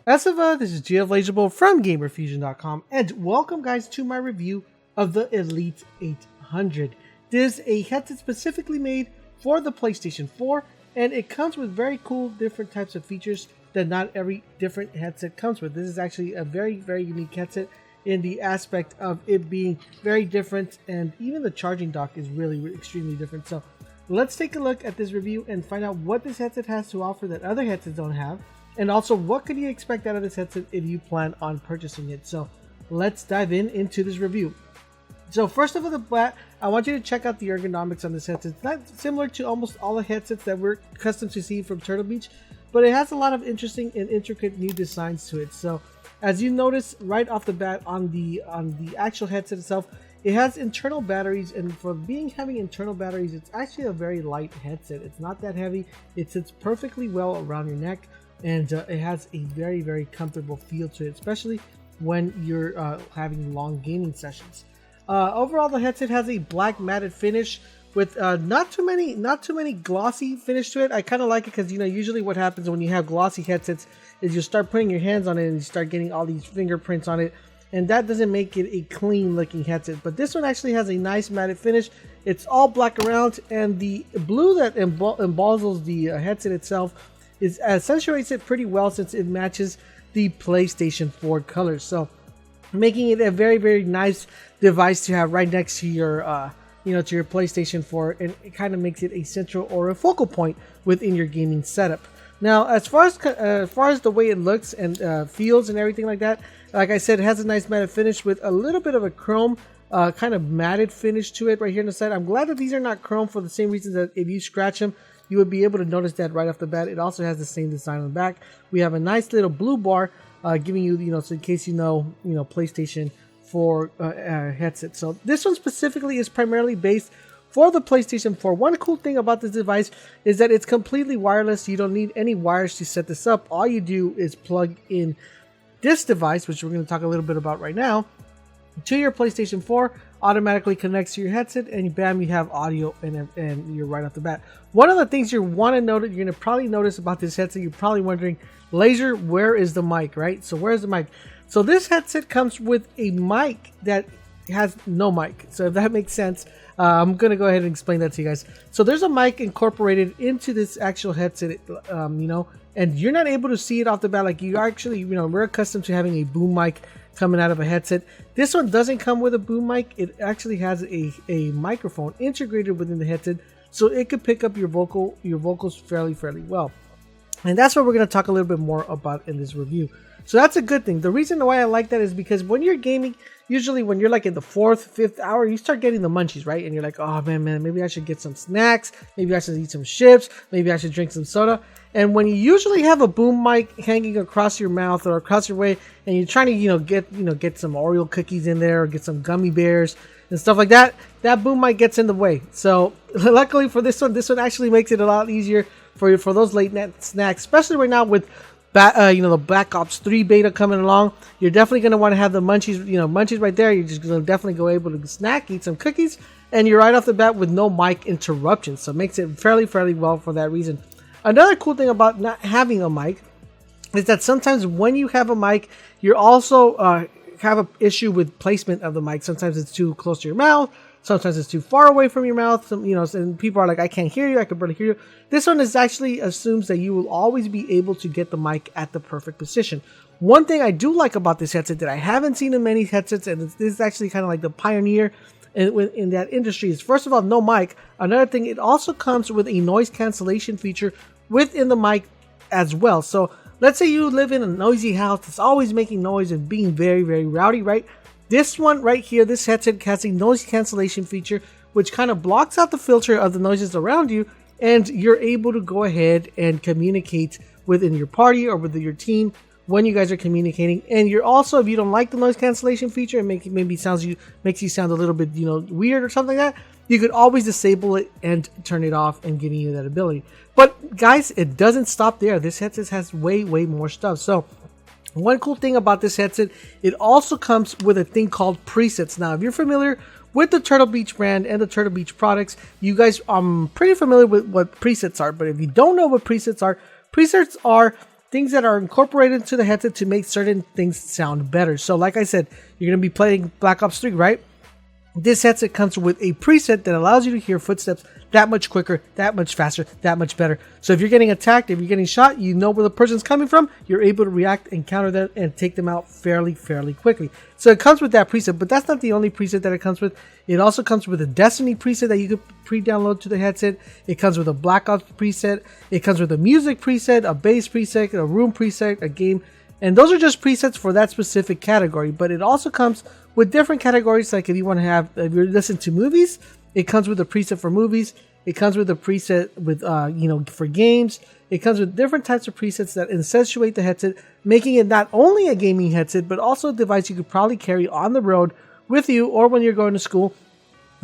Esava, this is Geoblazable from GamerFusion.com, and welcome guys to my review of the Elite 800. This is a headset specifically made for the PlayStation 4, and it comes with very cool different types of features that not every different headset comes with. This is actually a very unique headset in the aspect of it being very different, and even the charging dock is really extremely different. So let's take a look at this review and find out what this headset has to offer that other headsets don't have. And also, what could you expect out of this headset if you plan on purchasing it? So let's dive into this review. So first of all, I want you to check out the ergonomics on this headset. It's not similar to almost all the headsets that we're accustomed to see from Turtle Beach, but it has a lot of interesting and intricate new designs to it. So as you notice right off the bat on the actual headset itself, it has internal batteries, and for having internal batteries, it's actually a very light headset. It's not that heavy. It sits perfectly well around your neck. And it has a very comfortable feel to it, especially when you're having long gaming sessions. Overall, the headset has a black matted finish with not too many glossy finish to it. I kind of like it because usually what happens when you have glossy headsets is you start putting your hands on it and you start getting all these fingerprints on it, and that doesn't make it a clean looking headset. But this one actually has a nice matted finish. It's all black around, and the blue that embozzles the headset itself accentuates it pretty well since it matches the PlayStation 4 colors. So making it a very nice device to have right next to your to your PlayStation 4, and it kind of makes it a central or a focal point within your gaming setup. Now, as far as the way it looks and feels and everything like that, like I said, it has a nice matte finish with a little bit of a chrome kind of matted finish to it right here on the side. I'm glad that these are not chrome for the same reason that if you scratch them, you would be able to notice that right off the bat. It also has the same design on the back. We have a nice little blue bar giving you, so in case PlayStation 4 headset. So this one specifically is primarily based for the PlayStation 4. One cool thing about this device is that it's completely wireless. You don't need any wires to set this up. All you do is plug in this device, which we're going to talk a little bit about right now, to your PlayStation 4, automatically connects to your headset, and bam, you have audio and you're right off the bat. One of the things you're going to probably notice about this headset, you're probably wondering, Laser, where is the mic, right? So where's the mic? So this headset comes with a mic that has no mic. So if that makes sense, I'm going to go ahead and explain that to you guys. So there's a mic incorporated into this actual headset, and you're not able to see it off the bat like you actually, we're accustomed to having a boom mic coming out of a headset. This one doesn't come with a boom mic. It actually has a microphone integrated within the headset, so it could pick up your vocals fairly well. And that's what we're going to talk a little bit more about in this review. So that's a good thing. The reason why I like that is because when you're gaming, usually when you're like in the 4th, 5th hour, you start getting the munchies, right? And you're like, oh man, maybe I should get some snacks. Maybe I should eat some chips. Maybe I should drink some soda. And when you usually have a boom mic hanging across your mouth or across your way, and you're trying to, get some Oreo cookies in there or get some gummy bears and stuff like that, that boom mic gets in the way. So luckily for this one actually makes it a lot easier for those late night snacks, especially right now with the Black Ops 3 beta coming along. You're definitely going to want to have the munchies right there. You're just going to definitely go able to snack, eat some cookies, and you're right off the bat with no mic interruptions. So it makes it fairly well for that reason. Another cool thing about not having a mic is that sometimes when you have a mic, you're also have an issue with placement of the mic. Sometimes it's too close to your mouth. Sometimes it's too far away from your mouth. And people are like, I can't hear you. I can barely hear you. This one actually assumes that you will always be able to get the mic at the perfect position. One thing I do like about this headset that I haven't seen in many headsets, and this is actually kind of like the pioneer in that industry, is first of all, no mic. Another thing, it also comes with a noise cancellation feature within the mic as well. So let's say you live in a noisy house that's always making noise and being very rowdy, right? This one right here, this headset has a noise cancellation feature, which kind of blocks out the filter of the noises around you, and you're able to go ahead and communicate within your party or with your team when you guys are communicating. And you're also, if you don't like the noise cancellation feature and makes you sound a little bit weird or something like that, you could always disable it and turn it off and giving you that ability. But guys, it doesn't stop there. This headset has way more stuff. So one cool thing about this headset, it also comes with a thing called presets. Now, if you're familiar with the Turtle Beach brand and the Turtle Beach products, you guys are pretty familiar with what presets are. But if you don't know what presets are things that are incorporated into the headset to make certain things sound better. So like I said, you're going to be playing Black Ops 3, right? This headset comes with a preset that allows you to hear footsteps that much quicker, that much faster, that much better. So if you're getting attacked, if you're getting shot, you know where the person's coming from, you're able to react and counter them and take them out fairly quickly. So it comes with that preset, but that's not the only preset that it comes with. It also comes with a Destiny preset that you could pre-download to the headset. It comes with a Black Ops preset. It comes with a music preset, a bass preset, a room preset, a game. And those are just presets for that specific category, but it also comes with different categories. Like if you want to have, if you're listening to movies, it comes with a preset for movies. It comes with a preset with, for games. It comes with different types of presets that accentuate the headset, making it not only a gaming headset, but also a device you could probably carry on the road with you, or when you're going to school,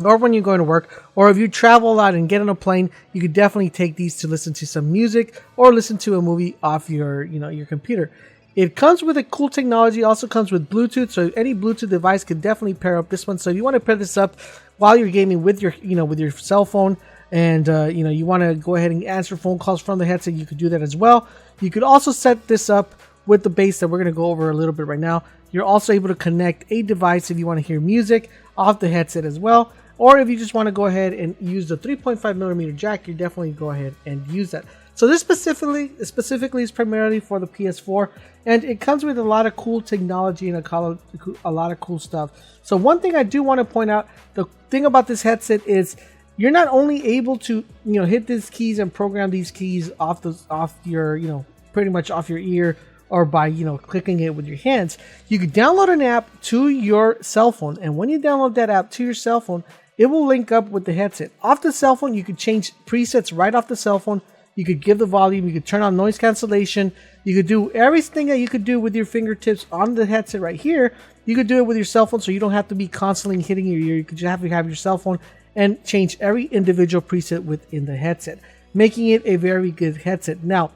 or when you're going to work, or if you travel a lot and get on a plane, you could definitely take these to listen to some music or listen to a movie off your computer. It comes with a cool technology. Also comes with Bluetooth, so any Bluetooth device could definitely pair up this one. So if you want to pair this up while you're gaming with your, with your cell phone, and you want to go ahead and answer phone calls from the headset, you could do that as well. You could also set this up with the bass that we're going to go over a little bit right now. You're also able to connect a device if you want to hear music off the headset as well. Or if you just want to go ahead and use the 3.5mm jack, you definitely go ahead and use that. So this specifically is primarily for the PS4, and it comes with a lot of cool technology and a lot of cool stuff. So one thing I do want to point out, the thing about this headset is you're not only able to hit these keys and program these keys off your pretty much off your ear, or by clicking it with your hands. You could download an app to your cell phone, and when you download that app to your cell phone, it will link up with the headset. Off the cell phone, you could change presets right off the cell phone. You could give the volume, you could turn on noise cancellation, you could do everything that you could do with your fingertips on the headset right here. You could do it with your cell phone, so you don't have to be constantly hitting your ear. You could just have to have your cell phone and change every individual preset within the headset, making it a very good headset. Now,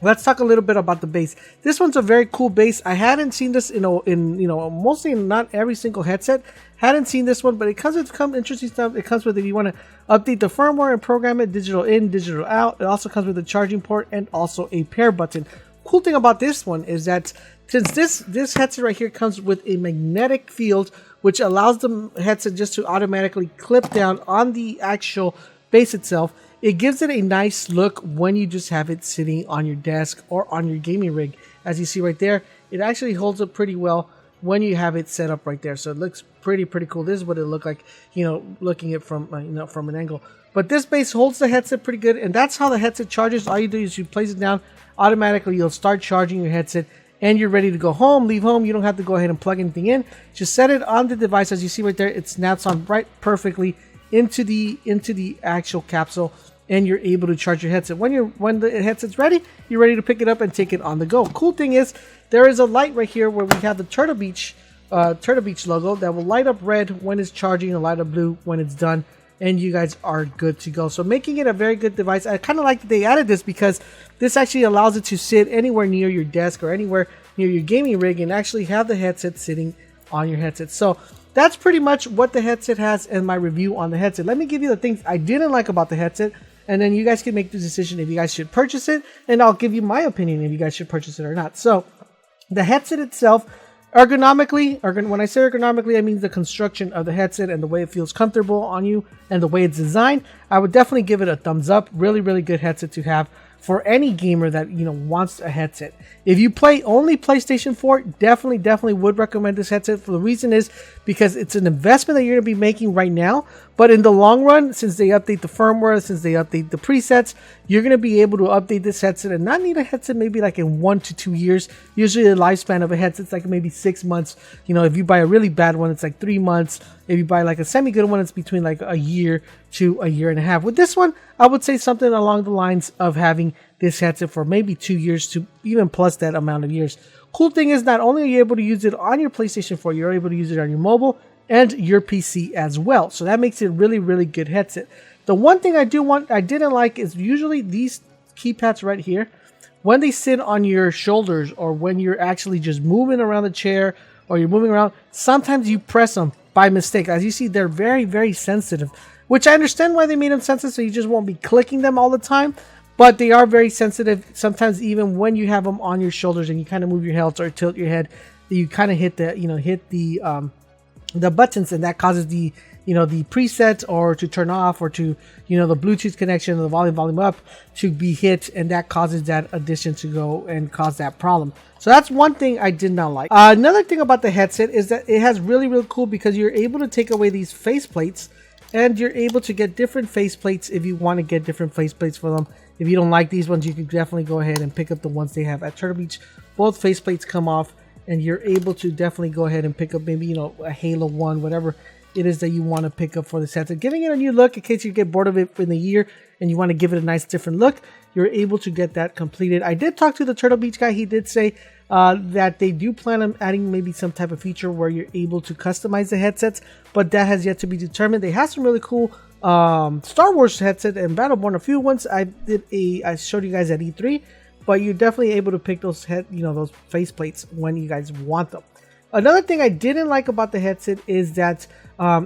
let's talk a little bit about the bass. This one's a very cool bass. I hadn't seen this in mostly in not every single headset. Hadn't seen this one, but it comes with some interesting stuff. It comes with, if you want to update the firmware and program it, digital in, digital out. It also comes with a charging port and also a pair button. Cool thing about this one is that since this headset right here comes with a magnetic field, which allows the headset just to automatically clip down on the actual bass itself, it gives it a nice look when you just have it sitting on your desk or on your gaming rig. As you see right there, it actually holds up pretty well when you have it set up right there. So it looks pretty cool. This is what it looked like, looking at from from an angle. But this bass holds the headset pretty good, and that's how the headset charges. All you do is you place it down, automatically you'll start charging your headset, and you're ready to go home, leave home. You don't have to go ahead and plug anything in. Just set it on the device. As you see right there, it snaps on right perfectly into the actual capsule, and you're able to charge your headset. When the headset's ready, you're ready to pick it up and take it on the go. Cool thing is, there is a light right here where we have the Turtle Beach logo that will light up red when it's charging and light up blue when it's done, and you guys are good to go. So making it a very good device. I kind of like that they added this, because this actually allows it to sit anywhere near your desk or anywhere near your gaming rig and actually have the headset sitting on your headset. So that's pretty much what the headset has and my review on the headset. Let me give you the things I didn't like about the headset, and then you guys can make the decision if you guys should purchase it, and I'll give you my opinion if you guys should purchase it or not. So the headset itself, ergonomically, when I say ergonomically, I mean the construction of the headset and the way it feels comfortable on you and the way it's designed. I would definitely give it a thumbs up. Really good headset to have for any gamer that wants a headset. If you play only PlayStation 4, definitely would recommend this headset. For the reason is because it's an investment that you're going to be making right now, but in the long run, since they update the firmware, since they update the presets, you're going to be able to update this headset and not need a headset maybe like in 1 to 2 years. Usually the lifespan of a headset's like maybe 6 months. If you buy a really bad one, it's like 3 months. If you buy like a semi-good one, it's between like a year to a year and a half. With this one, I would say something along the lines of having this headset for maybe 2 years to even plus that amount of years. Cool thing is, not only are you able to use it on your PlayStation 4, you're able to use it on your mobile and your PC as well. So that makes it really good headset. The one thing I didn't like is usually these keypads right here, when they sit on your shoulders or when you're actually just moving around the chair or you're moving around, sometimes you press them by mistake. As you see, they're very sensitive, which I understand why they made them sensitive, so you just won't be clicking them all the time. but they are very sensitive. Sometimes even when you have them on your shoulders and you kind of move your head or tilt your head, you kind of hit the buttons, and that causes the presets or to turn off, or to the Bluetooth connection, the volume up to be hit, and that causes that addition to go and cause that problem. So that's one thing I did not like. Another thing about the headset is that it has really cool, because you're able to take away these faceplates, and you're able to get different faceplates if you want to get different faceplates for them. If you don't like these ones, you can definitely go ahead and pick up the ones they have at Turtle Beach. Both faceplates come off, and you're able to definitely go ahead and pick up maybe a Halo 1, whatever it is that you want to pick up for this headset, giving it a new look in case you get bored of it in a year and you want to give it a nice different look. You're able to get that completed. I did talk to the Turtle Beach guy. He did say that they do plan on adding maybe some type of feature where you're able to customize the headsets, but that has yet to be determined. They have some really cool Star Wars headset and Battleborn, a few ones I showed you guys at E3, but you're definitely able to pick those those faceplates when you guys want them. Another thing I didn't like about the headset is that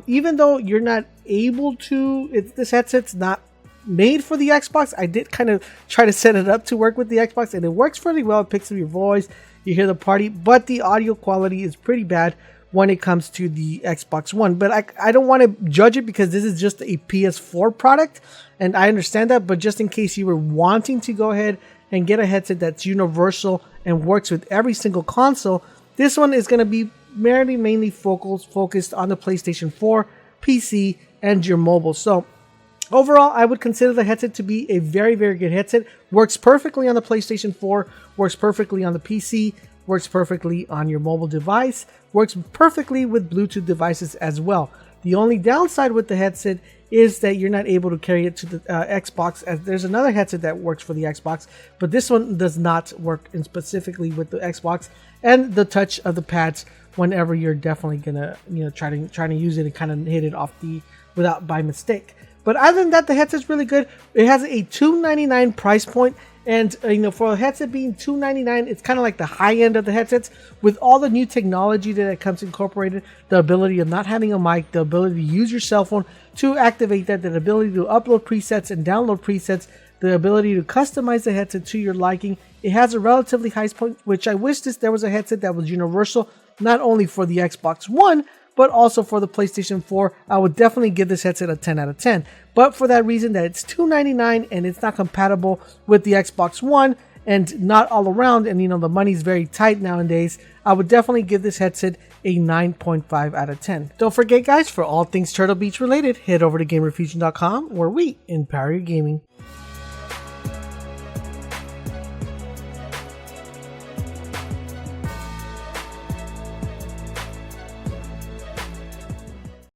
even though you're not able to, this headset's not made for the Xbox. I did kind of try to set it up to work with the Xbox, and it works pretty well. It picks up your voice, you hear the party, but the audio quality is pretty bad when it comes to the Xbox One. But I don't want to judge it, because this is just a PS4 product, and I understand that. But just in case you were wanting to go ahead and get a headset that's universal and works with every single console, this one is going to be mainly focused on the PlayStation 4, PC, and your mobile. So overall, I would consider the headset to be a very good headset. Works perfectly on the PlayStation 4, works perfectly on the PC, works perfectly on your mobile device, works perfectly with Bluetooth devices as well. The only downside with the headset is that you're not able to carry it to the Xbox, as there's another headset that works for the Xbox, but this one does not work specifically with the Xbox, and the touch of the pads whenever you're definitely gonna trying to use it and kind of hit it off without by mistake. But other than that, the headset's really good. It has a $299 price point, and for a headset being $299, it's kind of like the high end of the headsets, with all the new technology that it comes incorporated. The ability of not having a mic, the ability to use your cell phone to activate that, the ability to upload presets and download presets, the ability to customize the headset to your liking. It has a relatively high point, which I wish there was a headset that was universal, not only for the Xbox One, but also for the PlayStation 4. I would definitely give this headset a 10 out of 10. But for that reason that it's $299 and it's not compatible with the Xbox One and not all around, and the money's very tight nowadays, I would definitely give this headset a 9.5 out of 10. Don't forget, guys, for all things Turtle Beach related, head over to GamerFusion.com, where we empower your gaming.